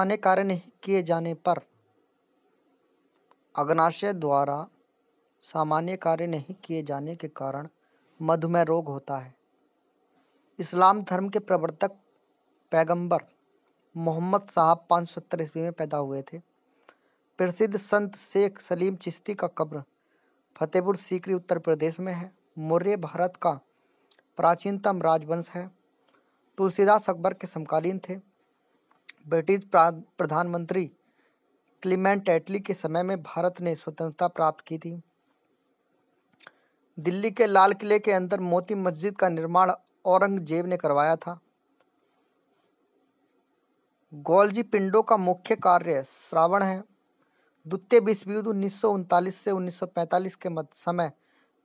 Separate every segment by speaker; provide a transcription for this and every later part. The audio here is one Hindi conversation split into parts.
Speaker 1: सामान्य कार्य नहीं किए जाने पर अग्नाशय द्वारा सामान्य कार्य नहीं किए जाने के कारण मधुमेह रोग होता है। इस्लाम धर्म के प्रवर्तक पैगंबर मोहम्मद साहब 570 ईस्वी में पैदा हुए थे। प्रसिद्ध संत शेख सलीम चिश्ती का कब्र फतेहपुर सीकरी उत्तर प्रदेश में है। मौर्य भारत का प्राचीनतम राजवंश है। तुलसीदास अकबर के समकालीन थे। ब्रिटिश प्रधानमंत्री क्लीमेंट एटली के समय में भारत ने स्वतंत्रता प्राप्त की थी। दिल्ली के लाल किले के अंदर मोती मस्जिद का निर्माण औरंगजेब ने करवाया था। गौलजी पिंडों का मुख्य कार्य श्रावण है। द्वितीय विश्व युद्ध 1939 से 1945 के मध्य समय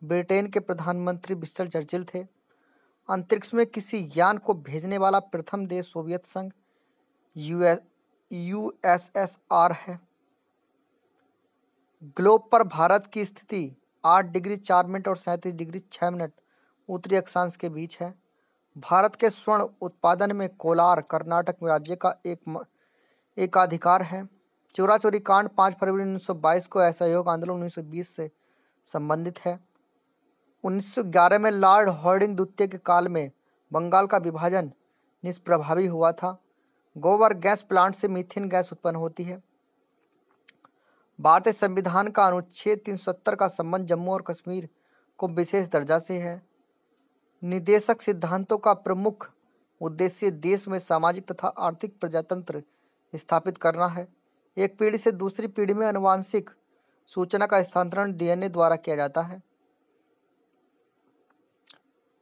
Speaker 1: ब्रिटेन के प्रधानमंत्री विंस्टन चर्चिल थे। अंतरिक्ष में किसी यान को भेजने वाला प्रथम देश सोवियत संघ यूएसएसआर है। ग्लोब पर भारत की स्थिति 8 डिग्री 4 मिनट और 37 डिग्री 6 मिनट उत्तरी अक्षांश के बीच है। भारत के स्वर्ण उत्पादन में कोलार कर्नाटक राज्य का एकाधिकार है। चोरा चोरी कांड 5 फरवरी 1922 को असहयोग आंदोलन 1920 से संबंधित है। 1911 में लॉर्ड हॉर्डिंग द्वितीय के काल में बंगाल का विभाजन निष्प्रभावी हुआ था। गोबर गैस प्लांट से मीथेन गैस उत्पन्न होती है। भारतीय संविधान का अनुच्छेद 370 का संबंध जम्मू और कश्मीर को विशेष दर्जा से है। निदेशक सिद्धांतों का प्रमुख उद्देश्य देश में सामाजिक तथा आर्थिक प्रजातंत्र स्थापित करना है। एक पीढ़ी से दूसरी पीढ़ी में आनुवांशिक सूचना का स्थानांतरण डीएनए द्वारा किया जाता है।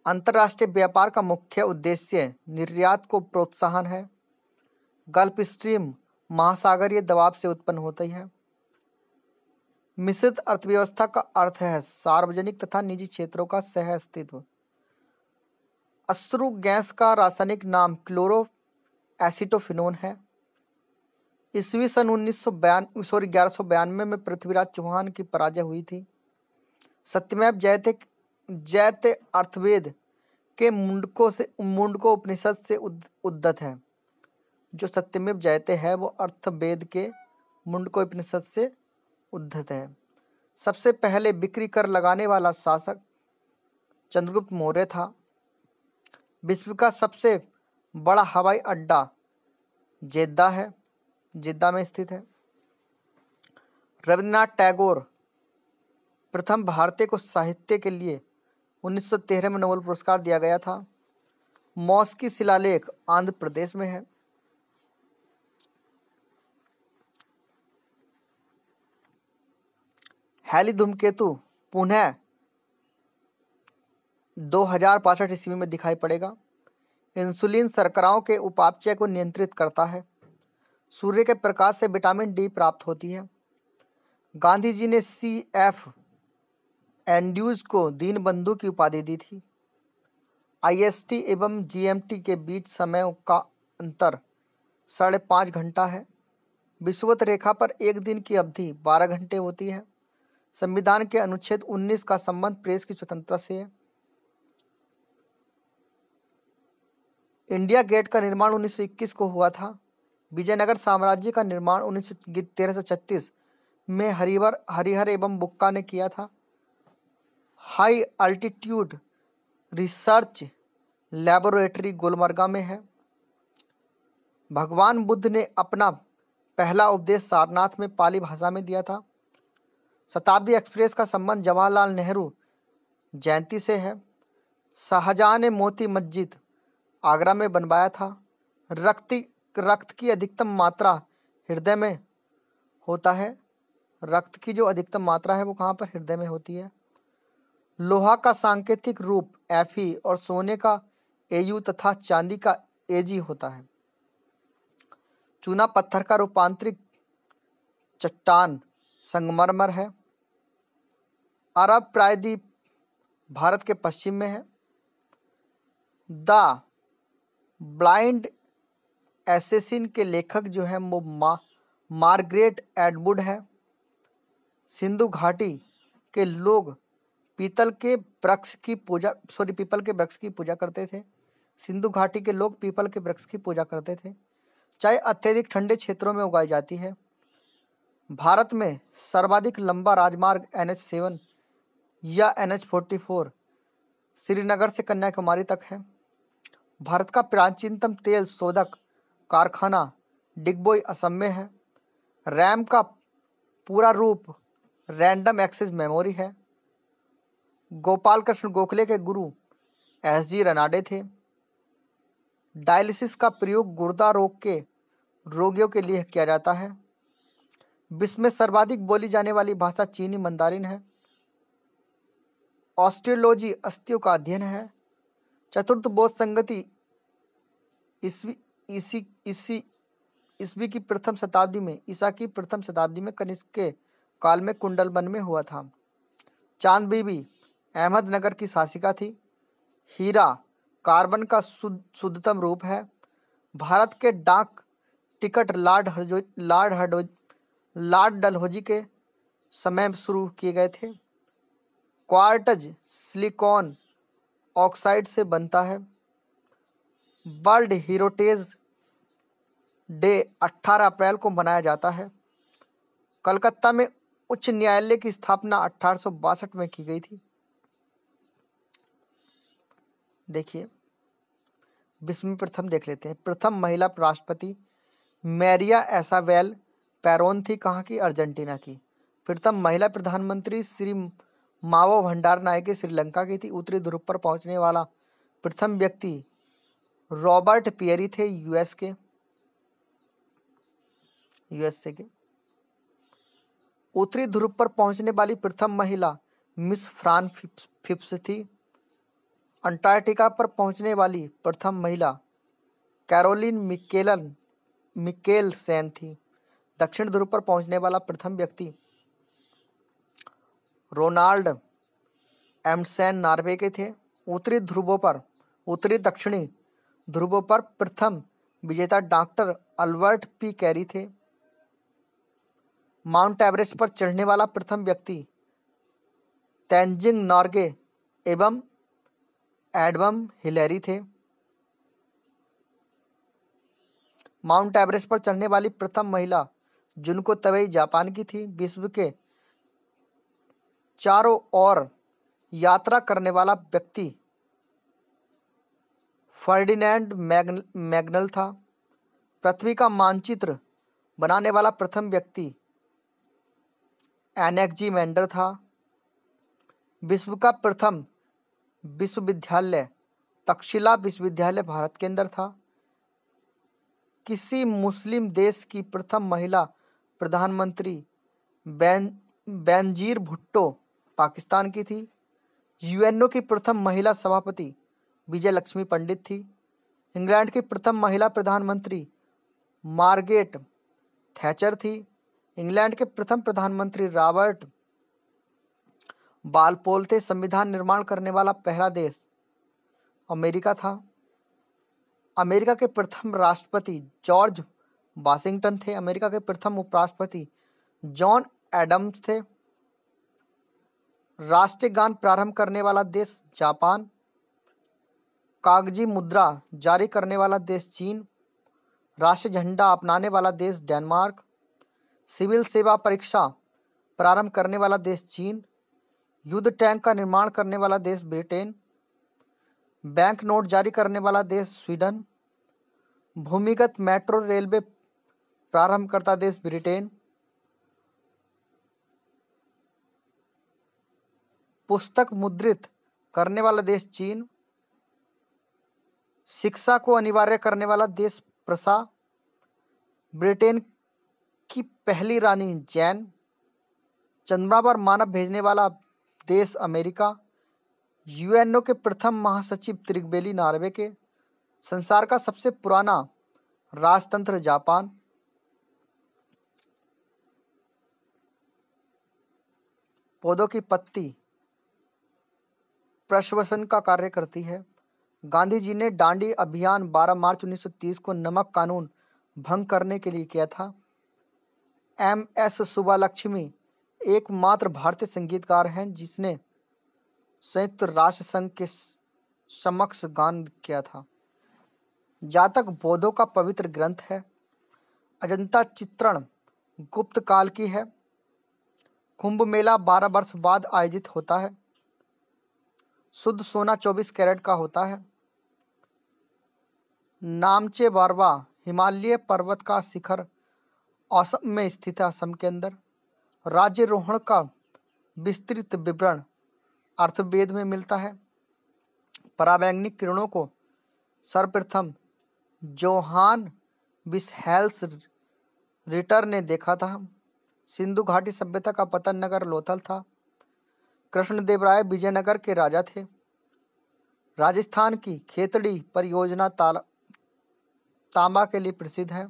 Speaker 1: अंतर्राष्ट्रीय व्यापार का मुख्य उद्देश्य निर्यात को प्रोत्साहन है। गल्फ स्ट्रीम महासागरीय दबाव से उत्पन्न होती है। मिश्रित अर्थव्यवस्था का अर्थ है सार्वजनिक तथा निजी क्षेत्रों का सह अस्तित्व। अश्रु गैस का रासायनिक नाम क्लोरो एसिटोफिनोन है। ईस्वी सन 1192 में पृथ्वीराज चौहान की पराजय हुई थी। सत्यमेव जयते अर्थवेद के मुंडको उपनिषद से उद्धत है। जो सत्यमेव जयते है वो अर्थवेद के मुंडको उपनिषद से उद्धत है। सबसे पहले बिक्री कर लगाने वाला शासक चंद्रगुप्त मौर्य था। विश्व का सबसे बड़ा हवाई अड्डा जेद्दा में स्थित है। रविन्द्रनाथ टैगोर प्रथम भारतीय को साहित्य के लिए 1913 में नोबेल पुरस्कार दिया गया था। मॉस्की शिलालेख आंध्र प्रदेश में है। हैली धूमकेतु पुनः 2065 ईस्वी में दिखाई पड़ेगा। इंसुलिन शर्कराओं के उपापचय को नियंत्रित करता है। सूर्य के प्रकाश से विटामिन डी प्राप्त होती है। गांधी जी ने CF एंड्रूज को दीनबंधु की उपाधि दी थी। IST एवं GMT के बीच समय का अंतर 5.5 घंटा है। विषुवत रेखा पर एक दिन की अवधि 12 घंटे होती है। संविधान के अनुच्छेद 19 का संबंध प्रेस की स्वतंत्रता से है। इंडिया गेट का निर्माण 1921 को हुआ था। विजयनगर साम्राज्य का निर्माण 1336 में हरिहर एवं बुक्का ने किया था। हाई अल्टीट्यूड रिसर्च लैबोरेटरी गुलमर्गा में है। भगवान बुद्ध ने अपना पहला उपदेश सारनाथ में पाली भाषा में दिया था। शताब्दी एक्सप्रेस का संबंध जवाहरलाल नेहरू जयंती से है। शाहजहां ने मोती मस्जिद आगरा में बनवाया था। रक्त की अधिकतम मात्रा हृदय में होता है। रक्त की जो अधिकतम मात्रा है वो कहाँ पर? हृदय में होती है। लोहा का सांकेतिक रूप Fe और सोने का Au तथा चांदी का Ag होता है। चूना पत्थर का रूपांतरित चट्टान संगमरमर है। अरब प्रायद्वीप भारत के पश्चिम में है। द ब्लाइंड एसेसिन के लेखक जो है वो मार्गरेट एटवुड है। सिंधु घाटी के लोग पीपल के वृक्ष की पूजा करते थे। सिंधु घाटी के लोग पीपल के वृक्ष की पूजा करते थे। चाय अत्यधिक ठंडे क्षेत्रों में उगाई जाती है। भारत में सर्वाधिक लंबा राजमार्ग NH7 या NH44 श्रीनगर से कन्याकुमारी तक है। भारत का प्राचीनतम तेल शोधक कारखाना डिगबोई असम में है। रैम का पूरा रूप रैंडम एक्सेस मेमोरी है। गोपाल कृष्ण गोखले के गुरु SG रनाडे थे। डायलिसिस का प्रयोग गुर्दा रोग के रोगियों के लिए किया जाता है। विश्व में सर्वाधिक बोली जाने वाली भाषा चीनी मंदारिन है। ऑस्ट्रियोलॉजी अस्थियों का अध्ययन है। चतुर्थ बौद्ध संगति ईसा की प्रथम शताब्दी में कनिष्क के काल में कुंडलबन में हुआ था। चांद बीबी अहमदनगर की शासिका थी। हीरा कार्बन का शुद्धतम रूप है। भारत के डाक टिकट लॉर्ड डलहौजी के समय शुरू किए गए थे। क्वार्ट्ज सिलिकॉन ऑक्साइड से बनता है। वर्ल्ड हेरिटेज डे 18 अप्रैल को मनाया जाता है। कलकत्ता में उच्च न्यायालय की स्थापना 1862 में की गई थी। देखिए, विश्व में प्रथम देख लेते हैं। प्रथम महिला राष्ट्रपति मैरिया एसावेल पेरोन थी। कहाँ की? अर्जेंटीना की। प्रथम महिला प्रधानमंत्री श्री मावो भंडारनायके श्रीलंका की थी। उत्तरी ध्रुव पर पहुंचने वाला प्रथम व्यक्ति रॉबर्ट पियरी थे, यूएसए के। उत्तरी ध्रुव पर पहुंचने वाली प्रथम महिला मिस फ्रान फिप्स थी। अंटार्कटिका पर पहुंचने वाली प्रथम महिला कैरोलिन मिकेलसेन थी। दक्षिण ध्रुव पर पहुंचने वाला प्रथम व्यक्ति रोनाल्ड एम्डसेन नॉर्वे के थे। उत्तरी दक्षिणी ध्रुवों पर प्रथम विजेता डॉक्टर अल्बर्ट पी कैरी थे। माउंट एवरेस्ट पर चढ़ने वाला प्रथम व्यक्ति तेंजिंग नॉर्गे एवं एडम हिलेरी थे। माउंट एवरेस्ट पर चढ़ने वाली प्रथम महिला जुनको तबेई जापान की थी। विश्व के चारों ओर यात्रा करने वाला व्यक्ति फर्डिनेंड मैग्नल था। पृथ्वी का मानचित्र बनाने वाला प्रथम व्यक्ति एनेक्जीमेंडर था। विश्व का प्रथम विश्वविद्यालय तक्षशिला विश्वविद्यालय भारत के अंदर था। किसी मुस्लिम देश की प्रथम महिला प्रधानमंत्री बेनजीर भुट्टो पाकिस्तान की थी। यूएनओ की प्रथम महिला सभापति विजय लक्ष्मी पंडित थी। इंग्लैंड की प्रथम महिला प्रधानमंत्री मार्गरेट थैचर थी। इंग्लैंड के प्रथम प्रधानमंत्री रॉबर्ट बालपोल थे। संविधान निर्माण करने वाला पहला देश अमेरिका था। अमेरिका के प्रथम राष्ट्रपति जॉर्ज वाशिंगटन थे। अमेरिका के प्रथम उपराष्ट्रपति जॉन एडम्स थे। राष्ट्रीय गान प्रारंभ करने वाला देश जापान। कागजी मुद्रा जारी करने वाला देश चीन। राष्ट्रीय झंडा अपनाने वाला देश डेनमार्क। सिविल सेवा परीक्षा प्रारंभ करने वाला देश चीन। युद्ध टैंक का निर्माण करने वाला देश ब्रिटेन। बैंक नोट जारी करने वाला देश स्वीडन। भूमिगत मेट्रो रेलवे प्रारंभ करता देश ब्रिटेन। पुस्तक मुद्रित करने वाला देश चीन। शिक्षा को अनिवार्य करने वाला देश प्रसा। ब्रिटेन की पहली रानी जैन। चंद्रमा पर मानव भेजने वाला देश अमेरिका। यूएनओ के प्रथम महासचिव त्रिगबेली नॉर्वे के। संसार का सबसे पुराना राजतंत्र जापान। पौधों की पत्ती प्रश्वसन का कार्य करती है। गांधी जी ने दांडी अभियान 12 मार्च 1930 को नमक कानून भंग करने के लिए किया था। MS सुब्बालक्ष्मी एकमात्र भारतीय संगीतकार हैं जिसने संयुक्त राष्ट्र संघ के समक्ष गान किया था। जातक बौद्धों का पवित्र ग्रंथ है। अजंता चित्रण गुप्त काल की है। कुंभ मेला 12 वर्ष बाद आयोजित होता है। शुद्ध सोना 24 कैरेट का होता है। नामचे बारवा हिमालय पर्वत का शिखर असम में स्थित है। असम के अंदर राज्यरोहण का विस्तृत विवरण अर्थवेद में मिलता है। पराबैंगनी किरणों को सर्वप्रथम जोहान विसहेल्स रिटर ने देखा था। सिंधु घाटी सभ्यता का पतन नगर लोथल था। कृष्णदेव राय विजयनगर के राजा थे। राजस्थान की खेतड़ी परियोजना तांबा के लिए प्रसिद्ध है।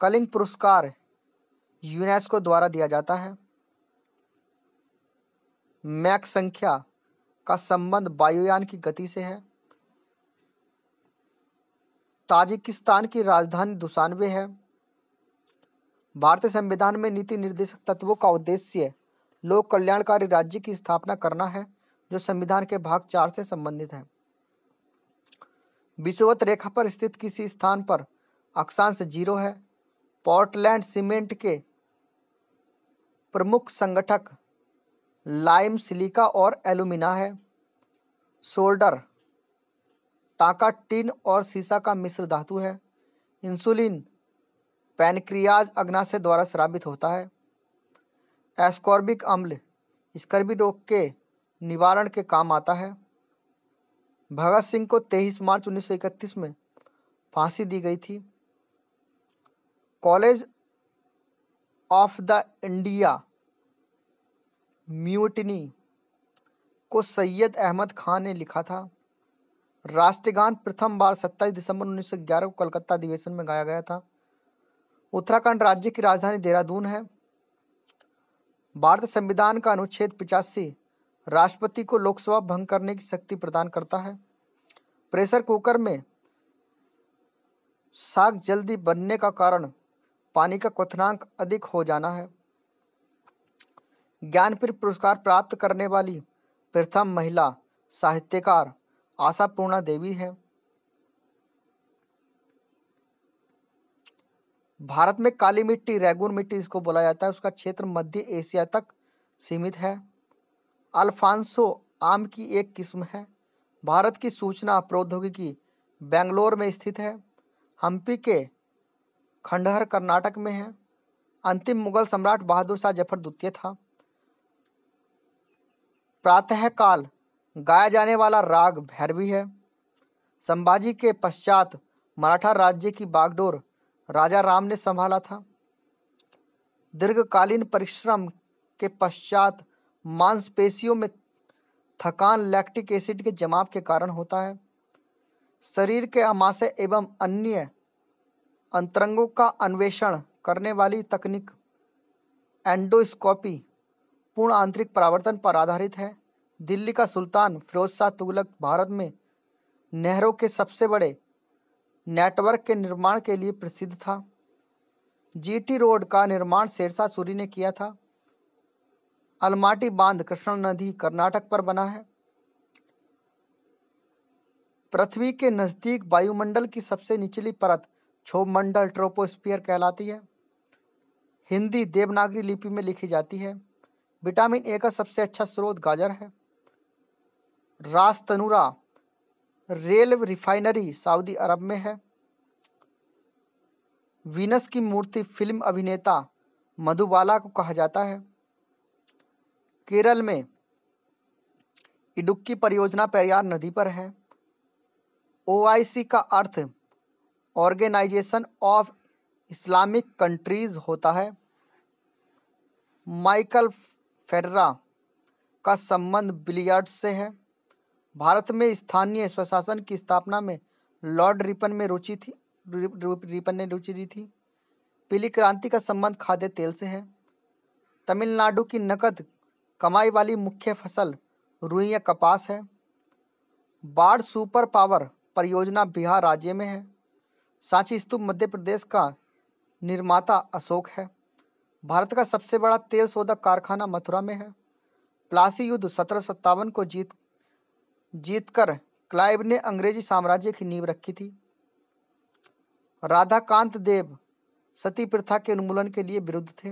Speaker 1: कलिंग पुरस्कार यूनेस्को द्वारा दिया जाता है। मैक संख्या का संबंध वायुयान की गति से है। ताजिकिस्तान की राजधानी दुशानबे है। भारतीय संविधान में नीति निर्देशक तत्वों का उद्देश्य लोक कल्याणकारी राज्य की स्थापना करना है, जो संविधान के भाग 4 से संबंधित है। विषुवत रेखा पर स्थित किसी स्थान पर अक्षांश 0 है। पोर्टलैंड सीमेंट के प्रमुख संगठक लाइम, सिलिका और एल्यूमिना है। सोल्डर टाका टिन और सीसा का मिश्र धातु है। इंसुलिन पैनक्रियाज अग्नाशय द्वारा स्रावित होता है। एस्कॉर्बिक अम्ल स्कर्वी रोग के निवारण के काम आता है। भगत सिंह को 23 मार्च 1931 में फांसी दी गई थी। College of the India mutiny को सैयद अहमद खान ने लिखा था। राष्ट्रगान प्रथम बार 27 दिसंबर 1911 को कलकत्ता अधिवेशन में गाया गया था। उत्तराखंड राज्य की राजधानी देहरादून है। भारतीय संविधान का अनुच्छेद 85 राष्ट्रपति को लोकसभा भंग करने की शक्ति प्रदान करता है। प्रेशर कुकर में साग जल्दी बनने का कारण पानी का क्वथनांक अधिक हो जाना है। ज्ञानपीठ पुरस्कार प्राप्त करने वाली प्रथम महिला साहित्यकार आशापूर्णा देवी है। भारत में काली मिट्टी, रैगून मिट्टी इसको बोला जाता है, उसका क्षेत्र मध्य एशिया तक सीमित है। अल्फांसो आम की एक किस्म है। भारत की सूचना प्रौद्योगिकी बेंगलोर में स्थित है। हम्पी के खंडहर कर्नाटक में है। अंतिम मुगल सम्राट बहादुर शाह जफर द्वितीय था। प्रातःकाल गाया जाने वाला राग भैरवी है। संभाजी के पश्चात मराठा राज्य की बागडोर राजा राम ने संभाला था। दीर्घकालीन परिश्रम के पश्चात मांसपेशियों में थकान लैक्टिक एसिड के जमाव के कारण होता है। शरीर के आमाशय एवं अन्य अंतरंगों का अन्वेषण करने वाली तकनीक एंडोस्कोपी पूर्ण आंतरिक परावर्तन पर आधारित है। दिल्ली का सुल्तान फिरोज शाह तुगलक भारत में नहरों के सबसे बड़े नेटवर्क के निर्माण के लिए प्रसिद्ध था। जीटी रोड का निर्माण शेरशाह सूरी ने किया था। अलमाटी बांध कृष्णा नदी कर्नाटक पर बना है। पृथ्वी के नजदीक वायुमंडल की सबसे निचली परत क्षोभमंडल ट्रोपोस्फियर कहलाती है। हिंदी देवनागरी लिपि में लिखी जाती है। विटामिन ए का सबसे अच्छा स्रोत गाजर है। रास तनुरा रेल रिफाइनरी सऊदी अरब में है। वीनस की मूर्ति फिल्म अभिनेता मधुबाला को कहा जाता है। केरल में इडुक्की परियोजना पेरियार नदी पर है। ओआईसी का अर्थ ऑर्गेनाइजेशन ऑफ इस्लामिक कंट्रीज होता है। माइकल फेडरा का संबंध बिलियर्ड्स से है। भारत में स्थानीय स्वशासन की स्थापना में लॉर्ड रिपन ने रुचि दी थी। पीली क्रांति का संबंध खाद्य तेल से है। तमिलनाडु की नकद कमाई वाली मुख्य फसल रुई या कपास है। बाढ़ सुपर पावर परियोजना बिहार राज्य में है। सांची स्तूप मध्य प्रदेश का निर्माता अशोक है। भारत का सबसे बड़ा तेल शोधक कारखाना मथुरा में है। प्लासी युद्ध 1757 को जीतकर क्लाइव ने अंग्रेजी साम्राज्य की नींव रखी थी। राधाकांत देव सती प्रथा के उन्मूलन के लिए विरुद्ध थे।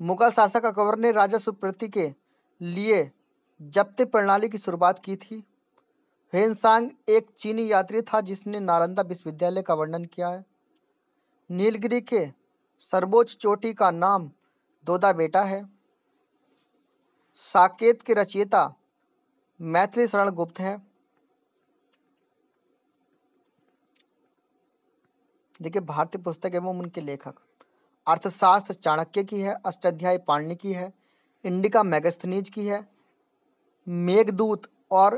Speaker 1: मुगल शासक अकबर ने राजस्व प्रति के लिए जब्ती प्रणाली की शुरुआत की थी। ह्वेनसांग एक चीनी यात्री था जिसने नालंदा विश्वविद्यालय का वर्णन किया है। नीलगिरी के सर्वोच्च चोटी का नाम दोदा बेटा है। साकेत के रचयिता मैथिली शरण गुप्त है। देखिए भारतीय पुस्तक एवं उनके लेखक, अर्थशास्त्र चाणक्य की है, अष्टाध्यायी पाणिनि की है, इंडिका मैगस्थनीज की है, मेघदूत और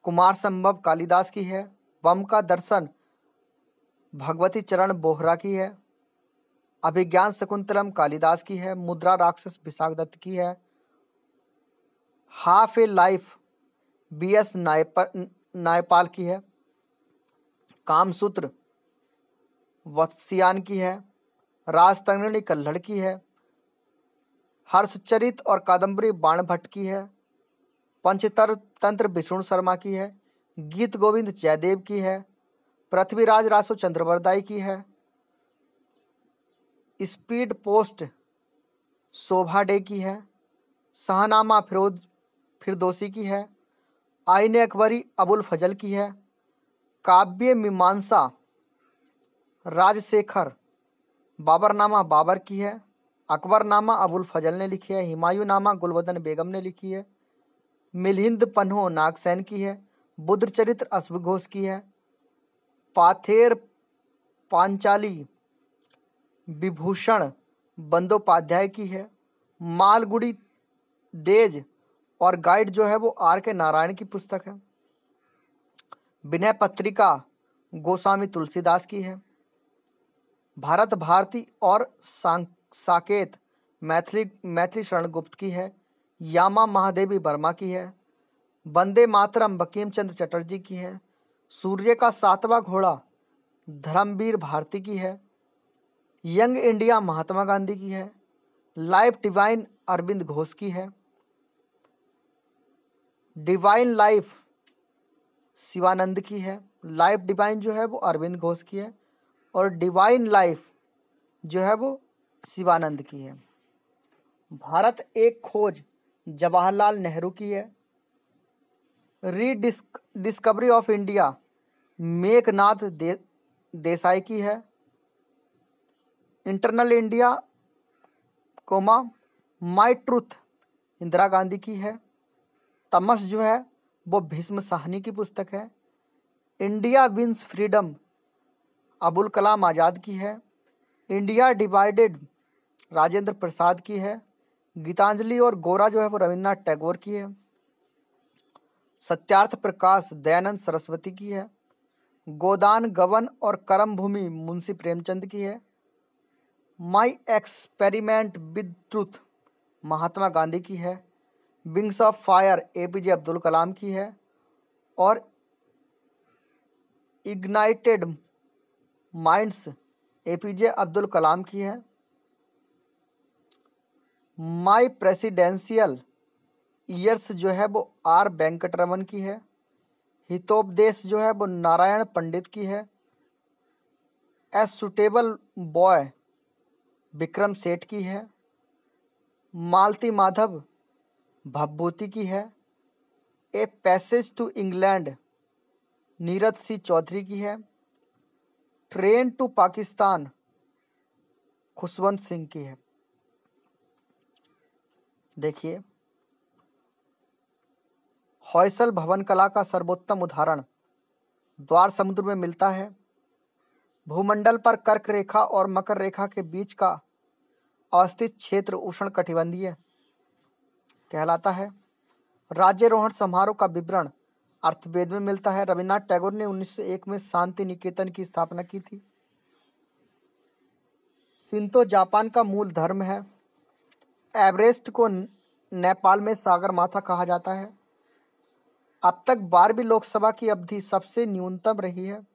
Speaker 1: कुमार संभव कालिदास की है, वम का दर्शन भगवती चरण बोहरा की है, अभिज्ञान शकुंतलम कालिदास की है, मुद्रा राक्षस विशाख दत्त की है, हाफ ए लाइफ BS नायपाल की है, कामसूत्र वत्स्यायन की है, राजतरंगिणी कल्हड़ की है, हर्षचरित और कादम्बरी बाणभट्ट की है, पंचतंत्र विष्णु शर्मा की है, गीत गोविंद जयदेव की है, पृथ्वीराज रासो चंद्रवरदाई की है, स्पीड पोस्ट शोभा डे की है, शाहनामा फिरदौसी की है, आईने अकबरी अबुल फजल की है, काव्य मीमांसा राजशेखर बाबरनामा बाबर की है, अकबरनामा अबुल फजल ने लिखी है, हुमायूंनामा गुलबदन बेगम ने लिखी है, मिलिंद पन्हो नागसेन की है, बुद्ध चरित्र अश्वघोष की है, पाथेर पांचाली विभूषण बंदोपाध्याय की है, मालगुड़ी डेज और गाइड जो है वो R.K. नारायण की पुस्तक है, विनय पत्रिका गोस्वामी तुलसीदास की है, भारत भारती और साकेत मैथिली शरण गुप्त की है, यामा महादेवी वर्मा की है, वंदे मातरम बंकिम चंद्र चटर्जी की है, सूर्य का सातवां घोड़ा धर्मवीर भारती की है, यंग इंडिया महात्मा गांधी की है, लाइफ डिवाइन अरविंद घोष की है, डिवाइन लाइफ शिवानंद की है, लाइफ डिवाइन जो है वो अरविंद घोष की है और डिवाइन लाइफ जो है वो शिवानंद की है। भारत एक खोज जवाहरलाल नेहरू की है, discovery of India Meghnath Desai की है, internal India my truth Indira Gandhi की है, तमस जो है वो भीष्म साहनी की पुस्तक है, India wins freedom Abul Kalam Azad की है, इंडिया डिवाइडेड राजेंद्र प्रसाद की है, गीतांजलि और गोरा जो है वो रविन्द्रनाथ टैगोर की है, सत्यार्थ प्रकाश दयानंद सरस्वती की है, गोदान गवन और करम भूमि मुंशी प्रेमचंद की है, my experiment with truth Mahatma Gandhi की है, wings of fire APJ Abdul Kalam की है और ignited minds APJ Abdul Kalam की है, माई प्रेसिडेंशियल ईयर्स जो है वो R वेंकटरमन की है, हितोपदेश जो है वो नारायण पंडित की है, a suitable boy Vikram Seth की है, मालती माधव भभूति की है, a passage to England Neeraj C Chaudhuri की है, ट्रेन टू पाकिस्तान खुशवंत सिंह की है। देखिए हॉयसल भवन कला का सर्वोत्तम उदाहरण द्वार समुद्र में मिलता है। भूमंडल पर कर्क रेखा और मकर रेखा के बीच का अवस्थित क्षेत्र उष्ण कटिबंधीय कहलाता है। राज्यारोहण समारोह का विवरण अर्थवेद में मिलता है। रविन्द्रनाथ टैगोर ने 1901 में शांति निकेतन की स्थापना की थी। शिंतो जापान का मूल धर्म है। एवरेस्ट को नेपाल में सागर माथा कहा जाता है। अब तक 12वीं लोकसभा की अवधि सबसे न्यूनतम रही है।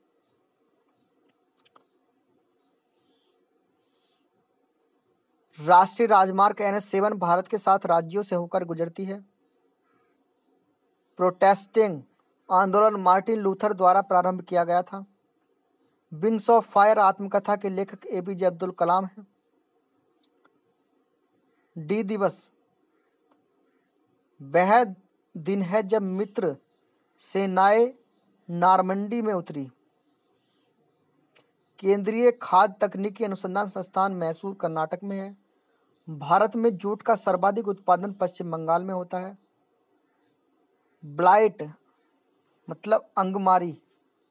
Speaker 1: राष्ट्रीय राजमार्ग NH7 भारत के 7 राज्यों से होकर गुजरती है। प्रोटेस्टिंग आंदोलन मार्टिन लूथर द्वारा प्रारंभ किया गया था। विंग्स ऑफ फायर आत्मकथा के लेखक एपीजे अब्दुल कलाम हैं। डी दिवस वह दिन है जब मित्र सेनाएं नॉर्मंडी में उतरी। केंद्रीय खाद्य तकनीकी अनुसंधान संस्थान मैसूर कर्नाटक में है। भारत में जूट का सर्वाधिक उत्पादन पश्चिम बंगाल में होता है। ब्लाइट मतलब अंगमारी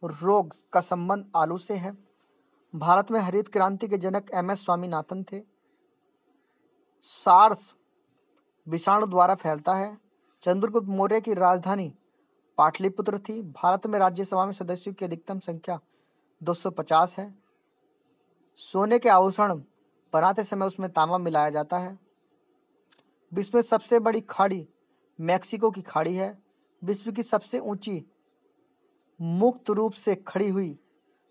Speaker 1: रोग का संबंध आलू से है। भारत में हरित क्रांति के जनक एमएस स्वामीनाथन थे। सार्स विषाणु द्वारा फैलता है। चंद्रगुप्त मौर्य की राजधानी पाटलिपुत्र थी। भारत में राज्यसभा में सदस्यों की अधिकतम संख्या 250 है। सोने के आभूषण बनाते समय उसमें तांबा मिलाया जाता है। विश्व में सबसे बड़ी खाड़ी मैक्सिको की खाड़ी है। विश्व की सबसे ऊंची मुक्त रूप से खड़ी हुई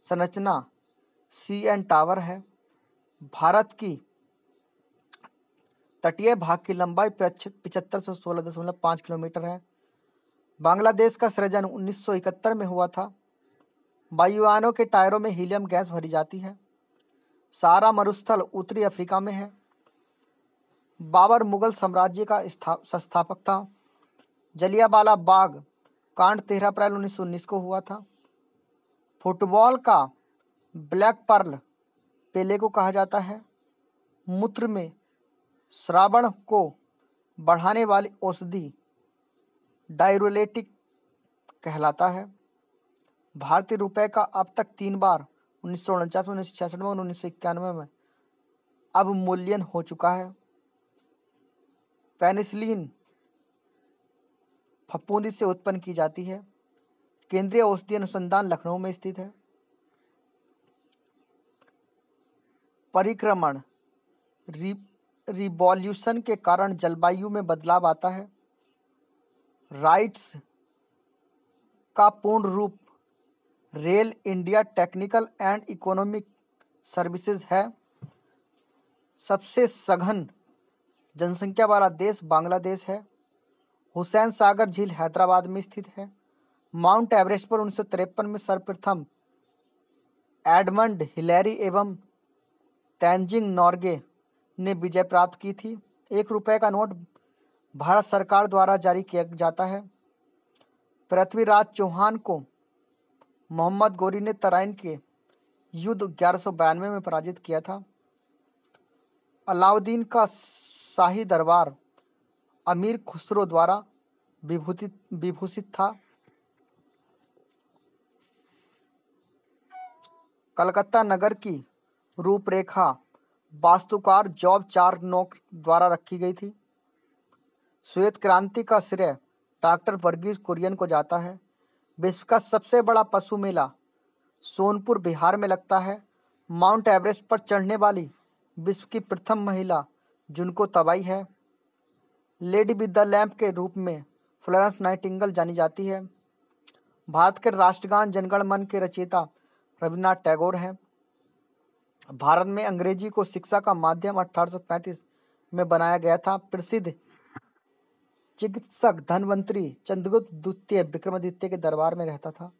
Speaker 1: संरचना सीएन टावर है। भारत की तटीय भाग की लंबाई 7516.5 किलोमीटर है। बांग्लादेश का सृजन 1971 में हुआ था। वायुयानों के टायरों में हीलियम गैस भरी जाती है। सारा मरुस्थल उत्तरी अफ्रीका में है। बाबर मुगल साम्राज्य का संस्थापक था। जलियांवाला बाग कांड 13 अप्रैल 1919 को हुआ था। फुटबॉल का ब्लैक पर्ल पेले को कहा जाता है। मूत्र में श्रावण को बढ़ाने वाली औषधि डायुरेटिक कहलाता है। भारतीय रुपए का अब तक 3 बार 1949 में, 1966 में और 1991 में अवमूल्यन हो चुका है। पेनिसिलिन फफूंदी से उत्पन्न की जाती है। केंद्रीय औषधि अनुसंधान लखनऊ में स्थित है। परिक्रमण रिवॉल्यूशन के कारण जलवायु में बदलाव आता है। राइट्स का पूर्ण रूप rail India technical and economic services है। सबसे सघन जनसंख्या वाला देश बांग्लादेश है। हुसैन सागर झील हैदराबाद में स्थित है। माउंट एवरेस्ट पर 1953 में सर्वप्रथम एडमंड हिलेरी एवं तेंजिंग नोर्गे ने विजय प्राप्त की थी। 1 रुपए का नोट भारत सरकार द्वारा जारी किया जाता है। पृथ्वीराज चौहान को मोहम्मद गोरी ने तराइन के युद्ध 1192 में पराजित किया था। अलाउद्दीन का शाही दरबार अमीर खुसरो द्वारा विभूषित था। कलकत्ता नगर की रूपरेखा वास्तुकार जॉब चार्नोक द्वारा रखी गई थी। श्वेत क्रांति का श्रेय डॉक्टर वर्गीज कुरियन को जाता है। विश्व का सबसे बड़ा पशु मेला सोनपुर बिहार में लगता है। माउंट एवरेस्ट पर चढ़ने वाली विश्व की प्रथम महिला जुनको तबाई है। लेडी विद द लैम्प के रूप में फ्लोरेंस नाइटिंगेल जानी जाती है। भारत के राष्ट्रगान जनगण मन के रचयिता रविन्द्रनाथ टैगोर हैं। भारत में अंग्रेजी को शिक्षा का माध्यम 1835 में बनाया गया था। प्रसिद्ध चिकित्सक धन्वंतरी चंद्रगुप्त द्वितीय विक्रमादित्य के दरबार में रहता था।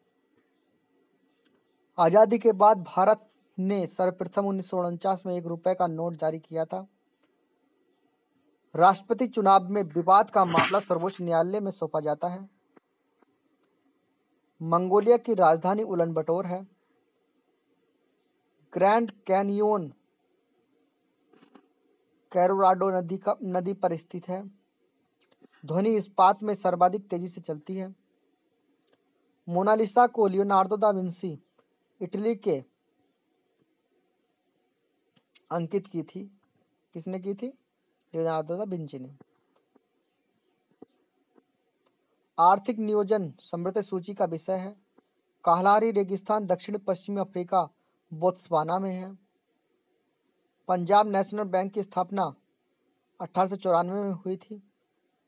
Speaker 1: आजादी के बाद भारत ने सर्वप्रथम 1949 में 1 रुपए का नोट जारी किया था। राष्ट्रपति चुनाव में विवाद का मामला सर्वोच्च न्यायालय में सौंपा जाता है। मंगोलिया की राजधानी उलानबटोर है। ग्रैंड कैनियोन कोलोराडो नदी पर स्थित है। ध्वनि इस्पात में सर्वाधिक तेजी से चलती है। मोनालिसा को लियोनार्डो दा विंसी इटली के अंकित की थी। किसने की थी? लियोनार्डो दा विंची ने। आर्थिक नियोजन समृद्ध सूची का विषय है। कालाहारी रेगिस्तान दक्षिण पश्चिमी अफ्रीका बोत्सवाना में है। पंजाब नेशनल बैंक की स्थापना 1894 में हुई थी।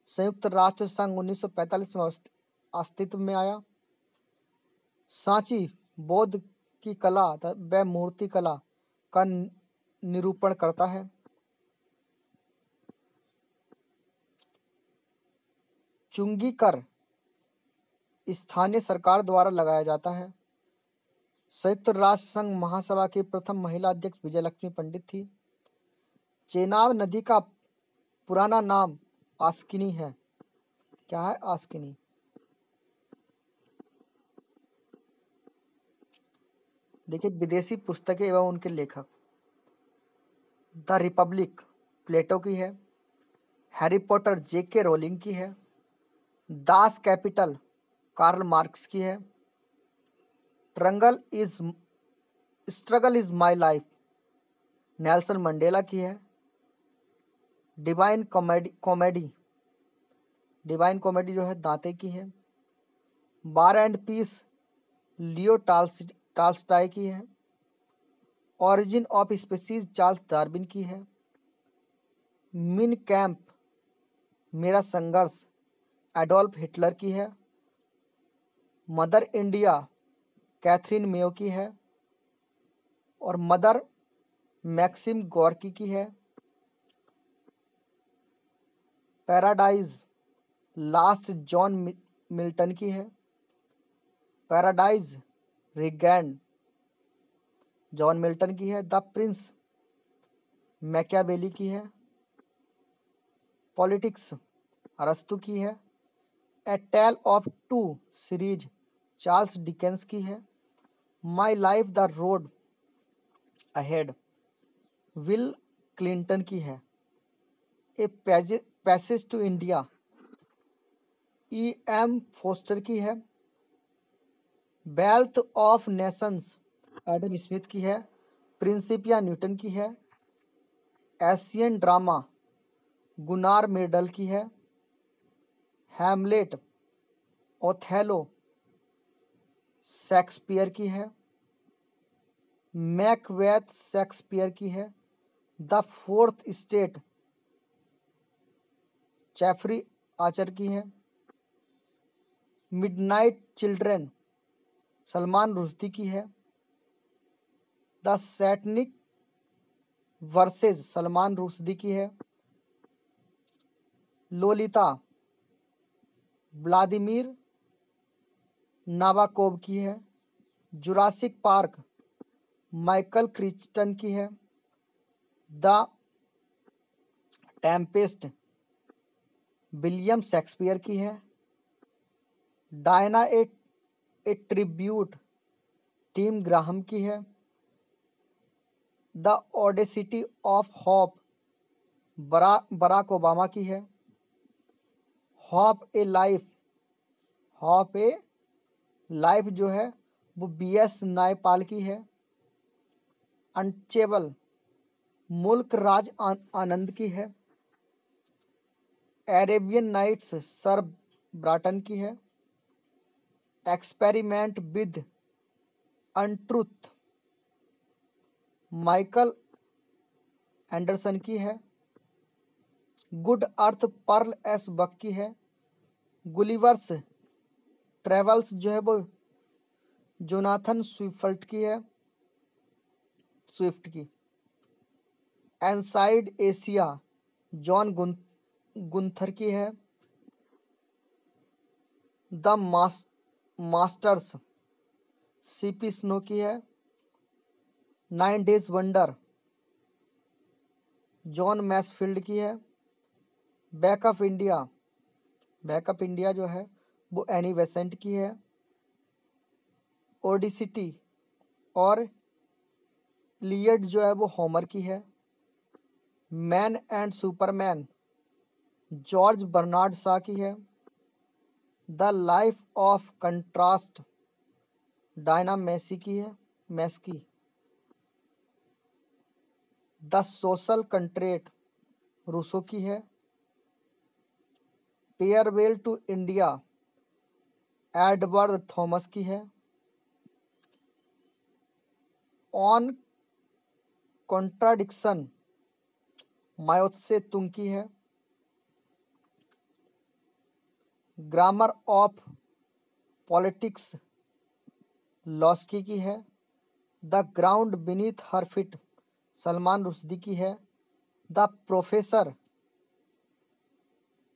Speaker 1: संयुक्त राष्ट्र संघ 1945 में अस्तित्व में आया। सांची बौद्ध की कला व मूर्ति कला का निरूपण करता है। चुंगी कर स्थानीय सरकार द्वारा लगाया जाता है। संयुक्त राष्ट्र संघ महासभा की प्रथम महिला अध्यक्ष विजयलक्ष्मी पंडित थी। चेनाब नदी का पुराना नाम आस्किनी है। क्या है? आस्किनी। देखिए, विदेशी पुस्तकें एवं उनके लेखक। द रिपब्लिक प्लेटो की है। Harry Potter J.K. रोलिंग की है। दास कैपिटल कार्ल मार्क्स की है। Struggle is my life Nelson Mandela की है। डिवाइन कॉमेडी जो है दांते की है। War and piece Leo Tolstoy की है। Origin of species Charles Darwin की है। मिन कैंप मेरा संघर्ष एडोल्फ हिटलर की है। मदर इंडिया कैथरीन मेयो की है। और मदर मैक्सिम गोर्की की है। पैराडाइज लास्ट जॉन मिल्टन की है। पैराडाइज रिगैंड जॉन मिल्टन की है। द प्रिंस मैकियावेली की है। पॉलिटिक्स अरस्तु की है। A tale of two cities Charles Dickens की है। My life the road ahead Bill Clinton की है। A passage to India E.M. Forster की है। Wealth of nations Adam Smith की है। प्रिंसिपिया न्यूटन की है। एशियन ड्रामा गुनार मेडल की है। हैमलेट ओथेलो शेक्सपियर की है। मैकबेथ शेक्सपियर की है। द फोर्थ स्टेट जेफरी आचर की है। मिडनाइट चिल्ड्रन सलमान रुश्दी की है। The Satanic versus Salman Rushdie की है। लोलिता व्लादिमीर नाबाकोव की है। जुरासिक पार्क माइकल क्रिस्टन की है। द टेम्पेस्ट विलियम शेक्सपियर की है। Diana a tribute Tim Graham की है। The audacity of hope Barack Obama की है। होप ए लाइफ जो है वो B.S. नायपाल की है। अनचेबल मुल्क राज आनंद की है। अरेबियन नाइट्स सर ब्राटन की है। Experiment with untruth Michael Anderson की है। गुड अर्थ पर्ल एस बक की है। गुलिवर्स ट्रेवल्स जो है वो जोनाथन स्विफ्ट की। एनसाइड एशिया जॉन गुंथर की है। The masters C.P. स्नो की है। 9 डेज वंडर जॉन मैसफील्ड की है। बैकअप इंडिया जो है वो एनी बेसेंट की है। ओडिसिटी और इलियड जो है वो होमर की है। Man and superman George Bernard Shaw की है। The life of contrast Diana Maski. The social contract Rousseau की है। Farewell to India Edward Thomas की है। ऑन कॉन्ट्राडिक्शन माओत्से तुंग की है। ग्रामर ऑफ पॉलिटिक्स लॉस्की की है। The ground beneath her feet Salman Rushdie की है। द प्रोफेसर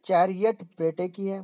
Speaker 1: चैरियट ब्रोटे की है।